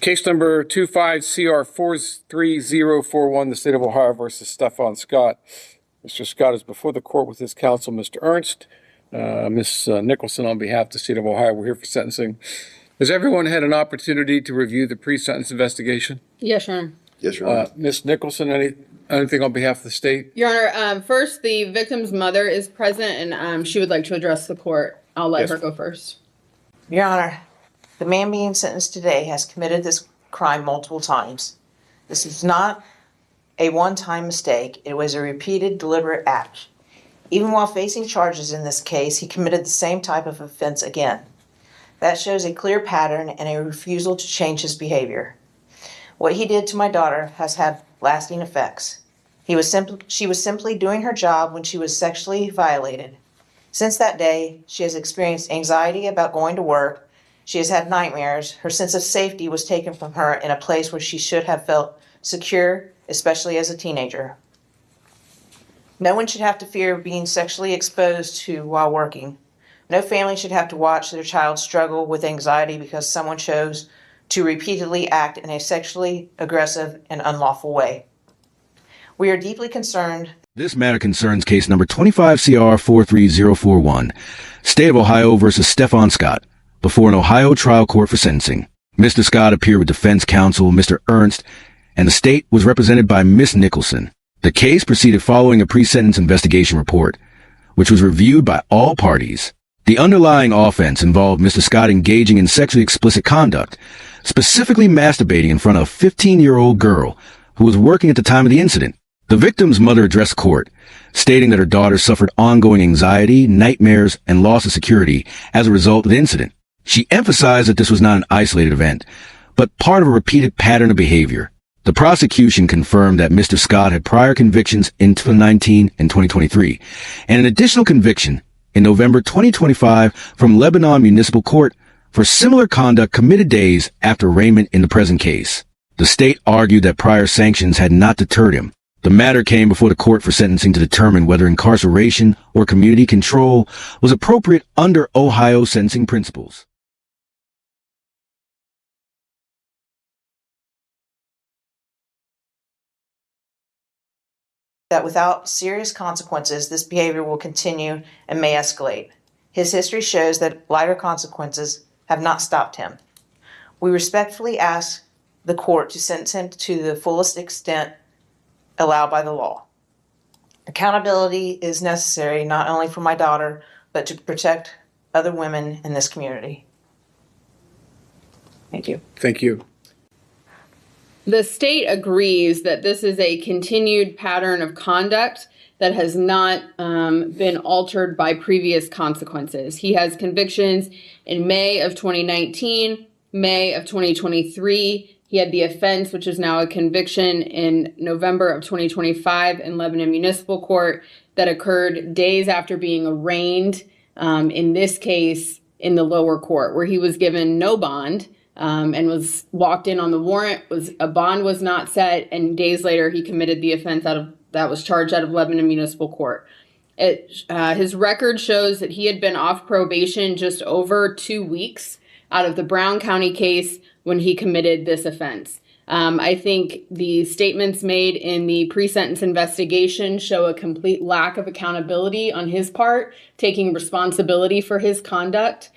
Case number 25-CR43041, the State of Ohio versus Stefon Scott. Mr. Scott is before the court with his counsel, Mr. Ernst. Ms. Nicholson, on behalf of the State of Ohio, we're here for sentencing. Has everyone had an opportunity to review the pre-sentence investigation? Yes, Your Honor. Yes, Your Honor. Ms. Nicholson, anything on behalf of the state? Your Honor, first, the victim's mother is present, and she would like to address the court. I'll let her go first. Your Honor, the man being sentenced today has committed this crime multiple times. This is not a one-time mistake. It was a repeated, deliberate act. Even while facing charges in this case, he committed the same type of offense again. That shows a clear pattern and a refusal to change his behavior. What he did to my daughter has had lasting effects. She was simply doing her job when she was sexually violated. Since that day, she has experienced anxiety about going to work. She has had nightmares. Her sense of safety was taken from her in a place where she should have felt secure, especially as a teenager. No one should have to fear being sexually exposed to while working. No family should have to watch their child struggle with anxiety because someone chose to repeatedly act in a sexually aggressive and unlawful way. We are deeply concerned. This matter concerns case number 25-CR43041, State of Ohio versus Stefon Scott, before an Ohio trial court for sentencing. Mr. Scott appeared with defense counsel Mr. Ernst, and the state was represented by Ms. Nicholson. The case proceeded following a pre-sentence investigation report, which was reviewed by all parties. The underlying offense involved Mr. Scott engaging in sexually explicit conduct, specifically masturbating in front of a 15-year-old girl who was working at the time of the incident. The victim's mother addressed court, stating that her daughter suffered ongoing anxiety, nightmares, and loss of security as a result of the incident. She emphasized that this was not an isolated event, but part of a repeated pattern of behavior. The prosecution confirmed that Mr. Scott had prior convictions in 2019 and 2023, and an additional conviction in November 2025 from Lebanon Municipal Court for similar conduct committed days after arraignment in the present case. The state argued that prior sanctions had not deterred him. The matter came before the court for sentencing to determine whether incarceration or community control was appropriate under Ohio sentencing principles. That without serious consequences, this behavior will continue and may escalate. His history shows that lighter consequences have not stopped him. We respectfully ask the court to sentence him to the fullest extent allowed by the law. Accountability is necessary not only for my daughter, but to protect other women in this community. Thank you. Thank you. The state agrees that this is a continued pattern of conduct that has not been altered by previous consequences. He has convictions in May of 2019, May of 2023. He had the offense, which is now a conviction, in November of 2025 in Lebanon Municipal Court that occurred days after being arraigned, in this case, in the lower court, where he was given no bond. And was walked in on the warrant, a bond was not set, and days later he committed the offense that was charged out of Lebanon Municipal Court. His record shows that he had been off probation just over 2 weeks out of the Brown County case when he committed this offense. I think the statements made in the pre-sentence investigation show a complete lack of accountability on his part, taking responsibility for his conduct.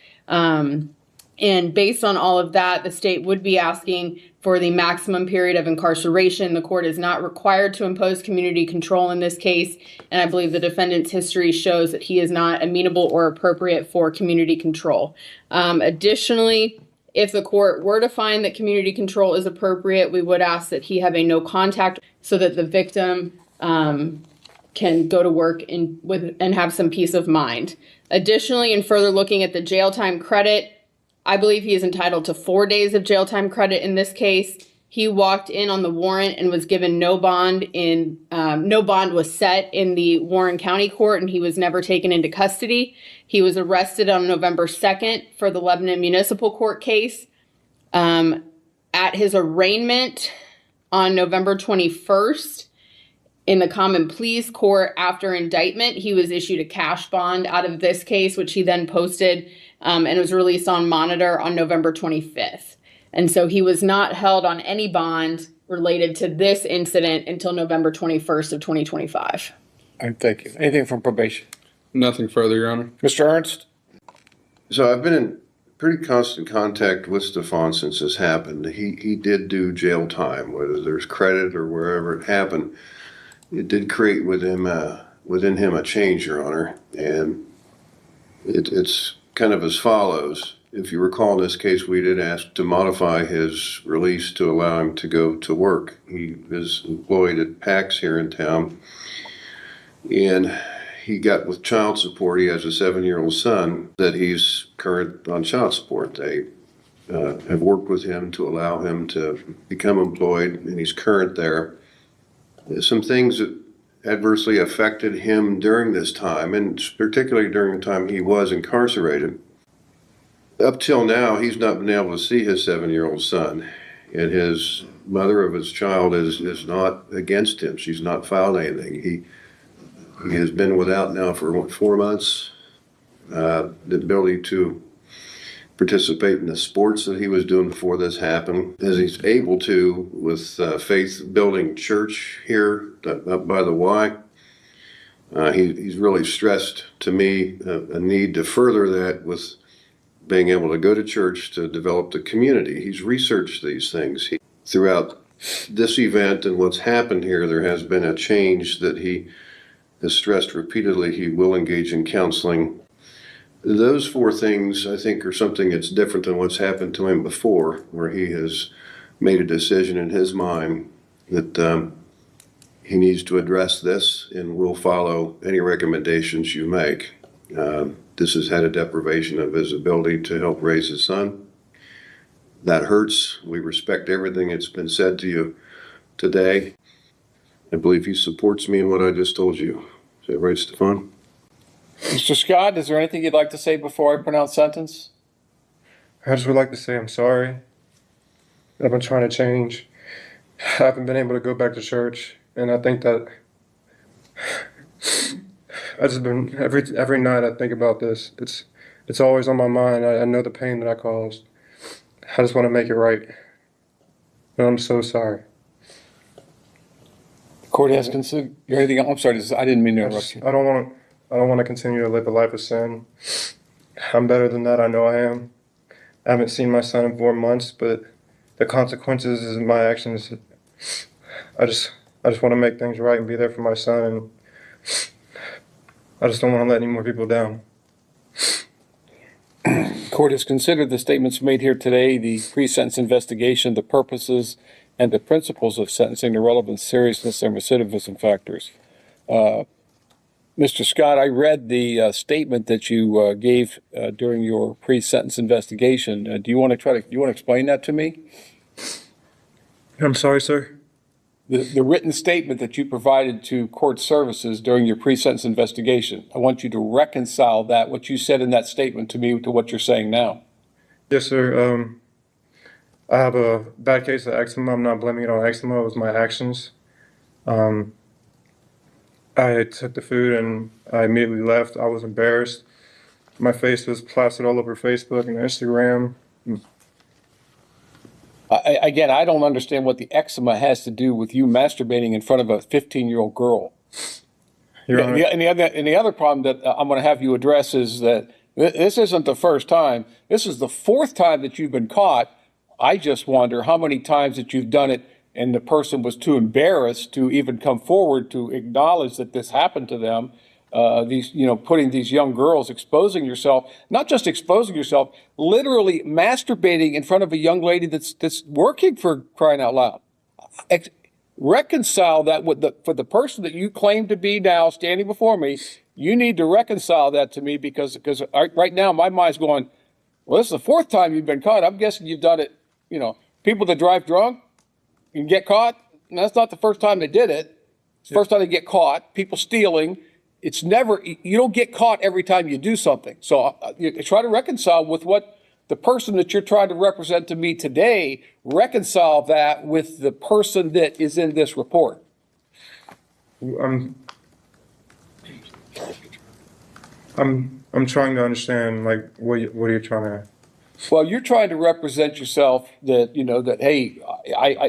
And based on all of that, the state would be asking for the maximum period of incarceration. The court is not required to impose community control in this case, and I believe the defendant's history shows that he is not amenable or appropriate for community control. Additionally, if the court were to find that community control is appropriate, we would ask that he have a no contact so that the victim can go to work and have some peace of mind. Additionally, in further looking at the jail time credit, I believe he is entitled to 4 days of jail time credit in this case. He walked in on the warrant and was given no bond. No bond was set in the Warren County Court, and he was never taken into custody. He was arrested on November 2nd for the Lebanon Municipal Court case. At his arraignment on November 21st, in the Common Pleas Court after indictment, he was issued a cash bond out of this case, which he then posted and was released on monitor on November 25th. And so he was not held on any bond related to this incident until November 21st of 2025. All right, thank you. Anything from probation? Nothing further, Your Honor. Mr. Ernst? So I've been in pretty constant contact with Stefon since this happened. He did do jail time, whether there's credit or wherever it happened. It did create within him a change, Your Honor, and it's kind of as follows. If you recall in this case, we did ask to modify his release to allow him to go to work. He is employed at PAX here in town, and he got with child support. He has a 7-year-old son that he's current on child support. They have worked with him to allow him to become employed, and he's current there. There's some things that adversely affected him during this time, and particularly during the time he was incarcerated. Up till now, he's not been able to see his 7-year-old son, and his mother of his child is not against him. She's not filed anything. He has been without now for 4 months. The ability to participate in the sports that he was doing before this happened, as he's able to with Faith Building Church here up by the Y. He's really stressed to me a need to further that with being able to go to church to develop the community. He's researched these things. Throughout this event and what's happened here, there has been a change that he has stressed repeatedly. He will engage in counseling. Those 4 things, I think, are something that's different than what's happened to him before, where he has made a decision in his mind that he needs to address this and will follow any recommendations you make. This has had a deprivation of his ability to help raise his son. That hurts. We respect everything that's been said to you today. I believe he supports me in what I just told you. Is that right, Stefon? Mr. Scott, is there anything you'd like to say before I pronounce sentence? I just would like to say I'm sorry. I've been trying to change. I haven't been able to go back to church, and I think that I just been every night I think about this. It's always on my mind. I know the pain that I caused. I just want to make it right. And I'm so sorry. The court has considered anything else? I'm sorry, I didn't mean to interrupt you. I don't want to continue to live a life of sin. I'm better than that. I know I am. I haven't seen my son in 4 months, but the consequences of my actions. I just want to make things right and be there for my son. And I just don't want to let any more people down. The court has considered the statements made here today, the pre-sentence investigation, the purposes and the principles of sentencing, the relevant seriousness and recidivism factors. Mr. Scott, I read the statement that you gave during your pre-sentence investigation. Do you want to explain that to me? I'm sorry, sir. The written statement that you provided to court services during your pre-sentence investigation. I want you to reconcile that, what you said in that statement to me, to what you're saying now. Yes, sir. I have a bad case of eczema. I'm not blaming it on eczema. It was my actions. I took the food and I immediately left. I was embarrassed. My face was plastered all over Facebook and Instagram. Again, I don't understand what the eczema has to do with you masturbating in front of a 15-year-old girl. And the other problem that I'm going to have you address is that this isn't the first time. This is the 4th time that you've been caught. I just wonder how many times that you've done it and the person was too embarrassed to even come forward to acknowledge that this happened to them. Putting these young girls, exposing yourself, not just exposing yourself, literally masturbating in front of a young lady that's working, for crying out loud. Reconcile that for the person that you claim to be now standing before me. You need to reconcile that to me because right now my mind's going, well, this is the 4th time you've been caught. I'm guessing you've done it. People that drive drunk and get caught. And that's not the first time they did it. It's the first time they get caught. People stealing. It's never, you don't get caught every time you do something. So you try to reconcile with what the person that you're trying to represent to me today, reconcile that with the person that is in this report. I'm trying to understand, like, what are you trying to Well, you're trying to represent yourself that, that, hey,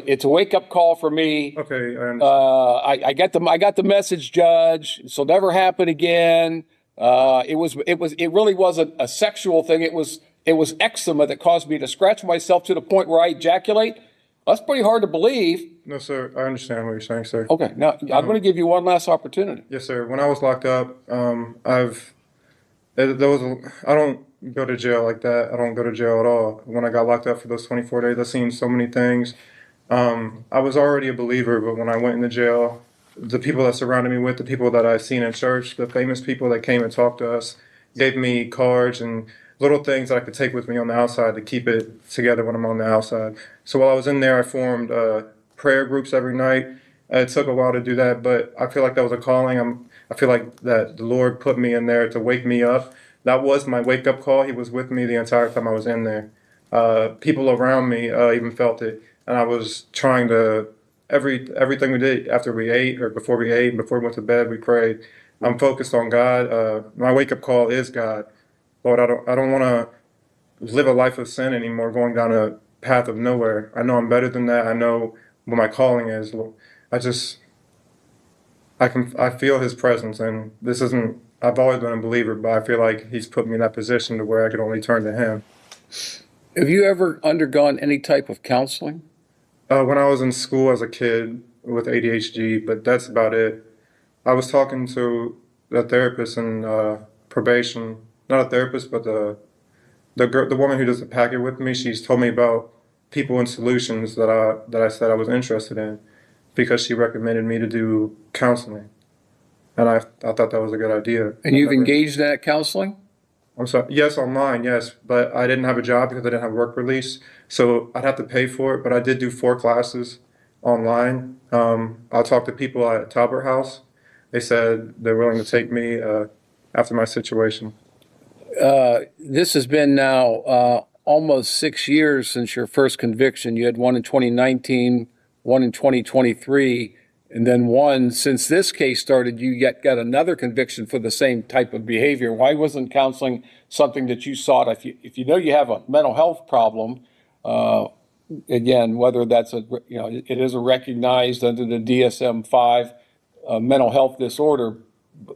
it's a wake-up call for me. Okay, I understand. I got the message, Judge. This will never happen again. It really wasn't a sexual thing. It was eczema that caused me to scratch myself to the point where I ejaculate. That's pretty hard to believe. No, sir, I understand what you're saying, sir. Okay, now I'm going to give you one last opportunity. Yes, sir. When I was locked up, I don't go to jail like that. I don't go to jail at all. When I got locked up for those 24 days, I've seen so many things. I was already a believer, but when I went into jail, the people that surrounded me with, the people that I've seen in church, the famous people that came and talked to us, gave me cards and little things that I could take with me on the outside to keep it together when I'm on the outside. So while I was in there, I formed prayer groups every night. It took a while to do that, but I feel like that was a calling. I feel like that the Lord put me in there to wake me up. That was my wake-up call. He was with me the entire time I was in there. People around me even felt it, and I was trying to everything we did after we ate or before we ate, before we went to bed, we prayed. I'm focused on God. My wake-up call is God. Lord, I don't want to live a life of sin anymore, going down a path of nowhere. I know I'm better than that. I know what my calling is. I feel His presence, and this isn't. I've always been a believer, but I feel like He's put me in that position to where I could only turn to Him. Have you ever undergone any type of counseling? When I was in school as a kid with ADHD, but that's about it. I was talking to a therapist in probation, not a therapist, but the woman who does the packet with me. She's told me about people and solutions that I said I was interested in, because she recommended me to do counseling, and I thought that was a good idea. And you've engaged in that counseling? I'm sorry. Yes, online, yes, but I didn't have a job because I didn't have work release, so I'd have to pay for it. But I did do 4 classes online. I talked to people at Talbot House. They said they're willing to take me after my situation. This has been now almost 6 years since your first conviction. You had one in 2019, one in 2023, and then one since this case started. You yet got another conviction for the same type of behavior. Why wasn't counseling something that you sought? If you know you have a mental health problem, again, whether that's it is a recognized under the DSM-5 mental health disorder,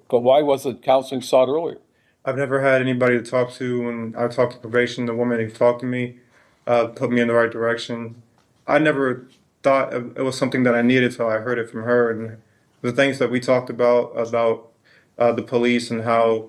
but why wasn't counseling sought earlier? I've never had anybody to talk to. When I talked to probation, the woman who talked to me put me in the right direction. I never thought it was something that I needed until I heard it from her. And the things that we talked about the police and how,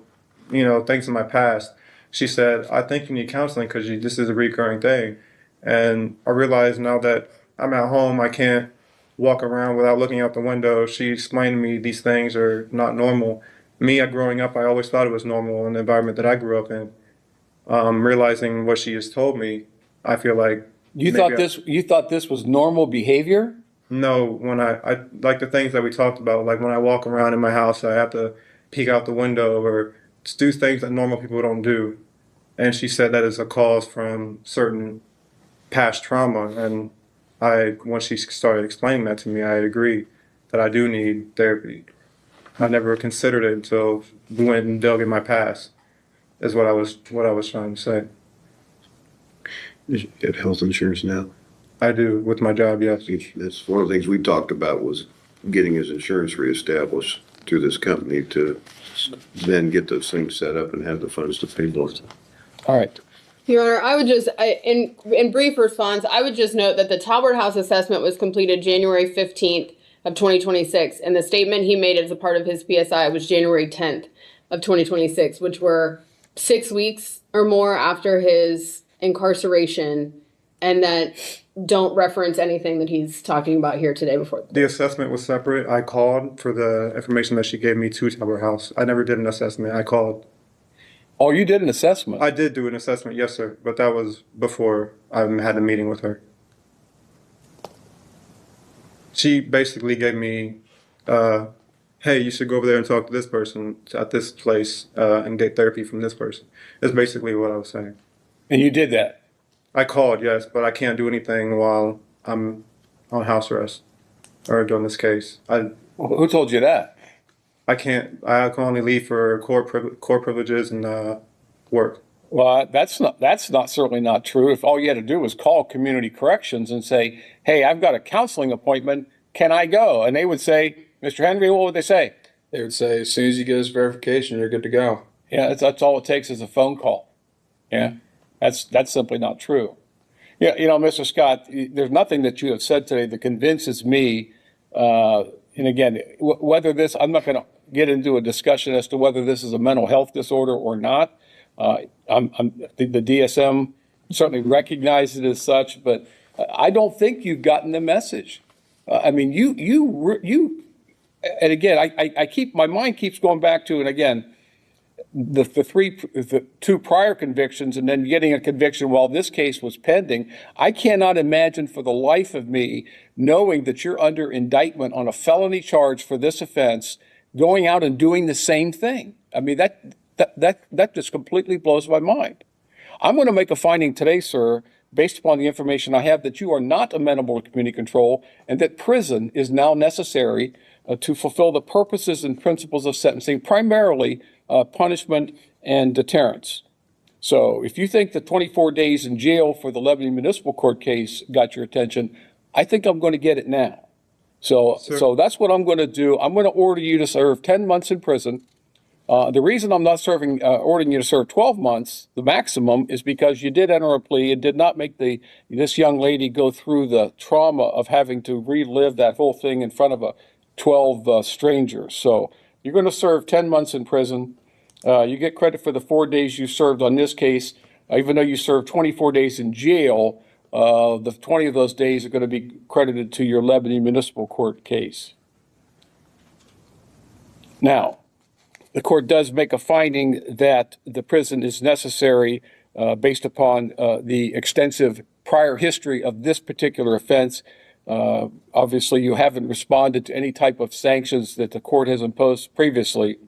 things in my past, she said, I think you need counseling because this is a recurring thing. And I realize now that I'm at home, I can't walk around without looking out the window. She explained to me these things are not normal. Me, growing up, I always thought it was normal in the environment that I grew up in. Realizing what she has told me, I feel like you thought this was normal behavior? No, when I like the things that we talked about, like when I walk around in my house, I have to peek out the window or just do things that normal people don't do. And she said that is a cause from certain past trauma. And once she started explaining that to me, I agreed that I do need therapy. I never considered it until we went and dug in my past, is what I was trying to say. You get health insurance now? I do, with my job, yes. That's one of the things we talked about, was getting his insurance reestablished through this company to then get those things set up and have the funds to pay bills. All right. Your Honor, I would just, in brief response, I would just note that the Talbot House assessment was completed January 15th of 2026, and the statement he made as a part of his PSI was January 10th of 2026, which were 6 weeks or more after his incarceration, and that don't reference anything that he's talking about here today before. The assessment was separate. I called for the information that she gave me to Talbot House. I never did an assessment. I called. Oh, you did an assessment? I did do an assessment, yes, sir, but that was before I had a meeting with her. She basically gave me, hey, you should go over there and talk to this person at this place and get therapy from this person. That's basically what I was saying. And you did that? I called, yes, but I can't do anything while I'm on house arrest or doing this case. Who told you that? I can't. I can only leave for court privileges and work. Well, that's not certainly not true. If all you had to do was call community corrections and say, "Hey, I've got a counseling appointment. Can I go?" And they would say, "Mr. Henry," what would they say? They would say, as soon as you get this verification, you're good to go. Yeah, that's all it takes is a phone call. Yeah, that's simply not true. Yeah, Mr. Scott, there's nothing that you have said today that convinces me. And again, whether this, I'm not going to get into a discussion as to whether this is a mental health disorder or not. The DSM certainly recognizes it as such, but I don't think you've gotten the message. I mean, you, and again, I keep, my mind keeps going back to, and again, the two prior convictions and then getting a conviction while this case was pending. I cannot imagine for the life of me knowing that you're under indictment on a felony charge for this offense, going out and doing the same thing. I mean, that just completely blows my mind. I'm going to make a finding today, sir, based upon the information I have, that you are not amenable to community control and that prison is now necessary to fulfill the purposes and principles of sentencing, primarily punishment and deterrence. So if you think the 24 days in jail for the Lebanon Municipal Court case got your attention, I think I'm going to get it now. So that's what I'm going to do. I'm going to order you to serve 10 months in prison. The reason I'm not ordering you to serve 12 months, the maximum, is because you did enter a plea and did not make this young lady go through the trauma of having to relive that whole thing in front of 12 strangers. So you're going to serve 10 months in prison. You get credit for the 4 days you served on this case. Even though you served 24 days in jail, the 20 of those days are going to be credited to your Lebanon Municipal Court case. Now, the court does make a finding that the prison is necessary based upon the extensive prior history of this particular offense. Obviously, you haven't responded to any type of sanctions that the court has imposed previously,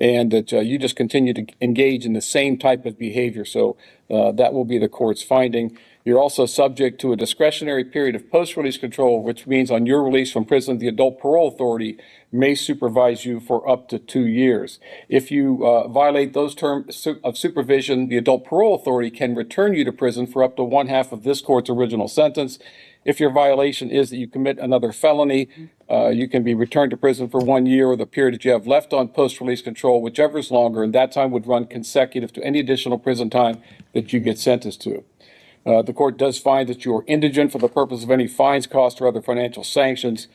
and that you just continue to engage in the same type of behavior. So that will be the court's finding. You're also subject to a discretionary period of post-release control, which means on your release from prison, the adult parole authority may supervise you for up to 2 years. If you violate those terms of supervision, the adult parole authority can return you to prison for up to 1/2 of this court's original sentence. If your violation is that you commit another felony, you can be returned to prison for 1 year or the period that you have left on post-release control, whichever is longer, and that time would run consecutive to any additional prison time that you get sentenced to. The court does find that you are indigent for the purpose of any fines, costs, or other financial sanctions.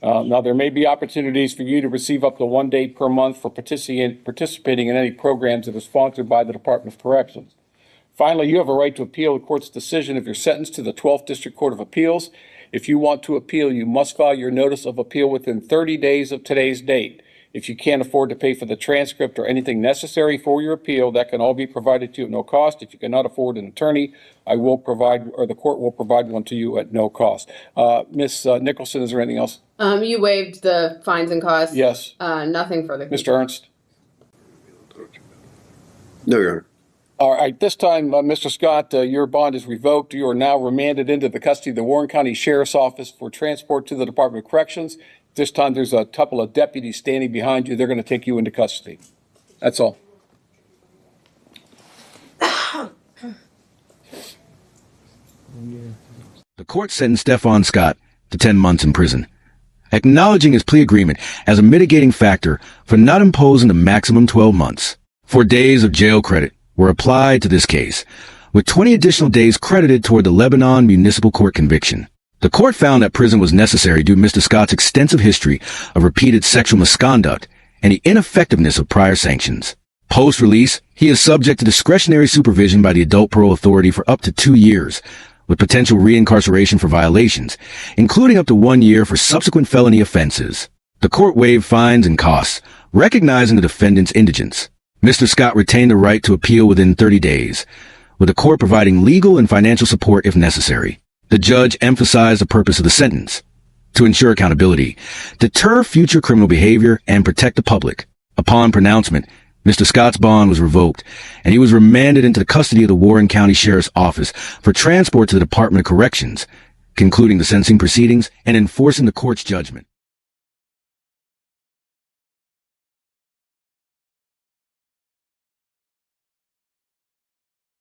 Now, there may be opportunities for you to receive up to 1 day per month for participating in any programs that are sponsored by the Department of Corrections. Finally, you have a right to appeal the court's decision if you're sentenced to the 12th District Court of Appeals. If you want to appeal, you must file your notice of appeal within 30 days of today's date. If you can't afford to pay for the transcript or anything necessary for your appeal, that can all be provided to you at no cost. If you cannot afford an attorney, I will provide, or the court will provide one to you at no cost. Ms. Nicholson, is there anything else? You waived the fines and costs? Yes. Nothing further. Mr. Ernst? No, Your Honor. All right, this time, Mr. Scott, your bond is revoked. You are now remanded into the custody of the Warren County Sheriff's Office for transport to the Department of Corrections. This time, there's a couple of deputies standing behind you. They're going to take you into custody. That's all. The court sentenced Stefon Scott to 10 months in prison, acknowledging his plea agreement as a mitigating factor for not imposing the maximum 12 months. 4 days of jail credit were applied to this case, with 20 additional days credited toward the Lebanon Municipal Court conviction. The court found that prison was necessary due to Mr. Scott's extensive history of repeated sexual misconduct and the ineffectiveness of prior sanctions. Post-release, he is subject to discretionary supervision by the adult parole authority for up to 2 years, with potential reincarceration for violations, including up to 1 year for subsequent felony offenses. The court waived fines and costs, recognizing the defendant's indigence. Mr. Scott retained the right to appeal within 30 days, with the court providing legal and financial support if necessary. The judge emphasized the purpose of the sentence: to ensure accountability, deter future criminal behavior, and protect the public. Upon pronouncement, Mr. Scott's bond was revoked, and he was remanded into the custody of the Warren County Sheriff's Office for transport to the Department of Corrections, concluding the sentencing proceedings and enforcing the court's judgment.